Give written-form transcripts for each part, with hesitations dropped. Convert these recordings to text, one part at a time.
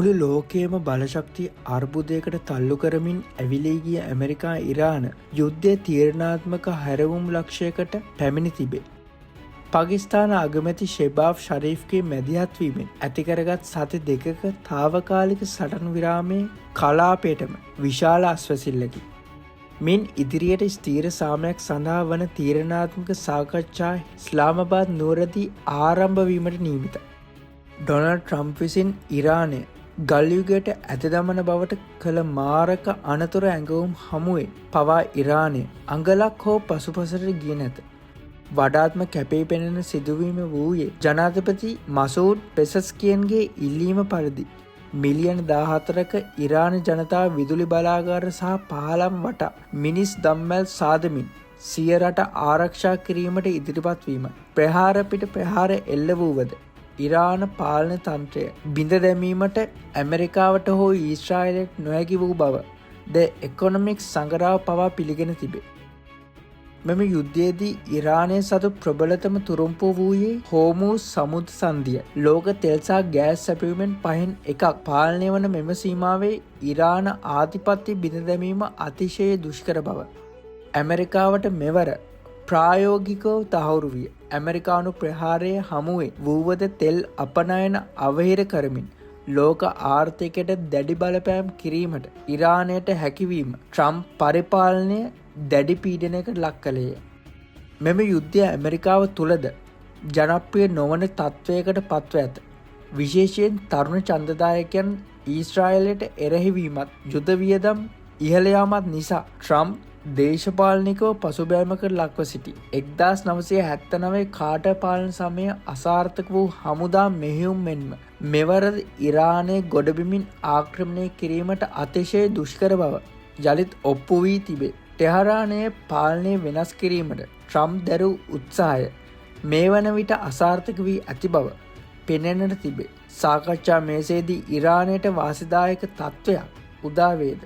මුළු ලෝකයේම බලශක්ති අර්බුදයකට තල්ලු කරමින් ඇවිලී ගිය ඇමරිකා ඉරාන යුද්ධය තීරණාත්මක හැරවුම් ලක්ෂයකට පැමිණි තිබේ. පාකිස්තාන අගමැති ෂෙබාෆ් ෂරීෆ්ගේ මැදිහත්වීමෙන් ඇතිකරගත් සති දෙකක තාවකාලික සටන් විරාමයේ කලාපයටම විශාල අස්වැසිල්ලකි. මින් ඉදිරියට ස්ථීර සාමයක් සඳහා වන තීරණාත්මක සාකච්ඡා ඉස්ලාමාබාද් නුවරදී ආරම්භ වීමට නියමිතයි. ඩොනල්ඩ් ට්‍රම්ප් විසින් ඉරානය ගල්යුගයට ඇත දමන බවට කළ මාරක අනතුර ඇඟවුම් හමුවේ පවා ඉරානය අඟලක් හෝ පසුපසට ගිය නැත. වඩාත්ම කැපී පෙනෙන සිදුවීම වූයේ ජනාධිපති මසූඩ් පෙසස්කියන්ගේ ඉල්ලීම පරිදි මිලියන 14ක ඉරාන ජනතාව විදුලි බලාගාර සහ පාලම් වටා මිනිස් දම්මැල් සාදමින් සිය රට ආරක්ෂා කිරීමට ඉදිරිපත් වීම. ප්‍රහාර පිට ප්‍රහාර එල්ල වූවද ඉරාන පාලන තන්ත්‍රය බිඳ දැමීමට ඇමරිකාවට හෝ ඊශ්‍රායලයට නොහැකි වූ බව ද එකොනොමික්ස් සංගරාව පවා පිළිගෙන තිබේ. මෙම යුද්ධයේදී ඉරානය සතු ප්‍රබලතම තුරුම්පුව වූයේ හෝමූස් සමුද්‍ර සංධිය. ලෝක තෙල් සහ ගෑස් සැපයුමෙන් පහෙන් එකක් පාලනය වන මෙම සීමාවේ ඉරාන ආධිපත්‍ය බිඳ දැමීම අතිශය දුෂ්කර බව ඇමරිකාවට මෙවර ප්‍රායෝගිකව තහවුරු විය. ඇමරිකානු ප්‍රහාරය හමුවේ වූවද තෙල් අපනයන අවහිර කරමින් ලෝක ආර්ථිකයට දැඩි බලපෑම් කිරීමට ඉරානයට හැකිවීම ට්‍රම්ප් පරිපාලනය දැඩි පීඩනයකට ලක් කළේය. මෙම යුද්ධය ඇමරිකාව තුළද ජනප්‍රිය නොවන තත්ත්වයකට පත්ව ඇත. විශේෂයෙන් තරුණ ඡන්දදායකයන් ඊශ්‍රායලයට එරෙහිවීමත් යුද වියදම් ඉහළ යාමත් නිසා ට්‍රම්ප් දේශපාලනිකව පසුබෑමකට ලක්ව සිටි. 1979 කාටර් පාලන සමය අසාර්ථක වූ හමුදා මෙහෙයුම් මෙන්ම මෙවරද ඉරානය ගොඩබිමින් ආක්‍රමණය කිරීමට අතිශය දුෂ්කර බව යළිත් ඔප්පු වී තිබේ. ටෙහරානයේ පාලනය වෙනස් කිරීමට ට්‍රම්ප් දැරූ උත්සාහය මේ වන විට අසාර්ථක වී ඇති බව පෙනෙන්නට තිබේ. සාකච්ඡා මේසේදී ඉරානයට වාසිදායක තත්ත්වයක් උදා වේද?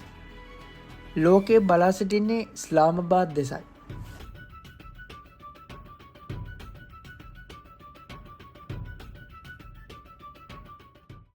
ලෝකයේ බලා සිටින්නේ ඉස්ලාමාබාද් දෙසයි.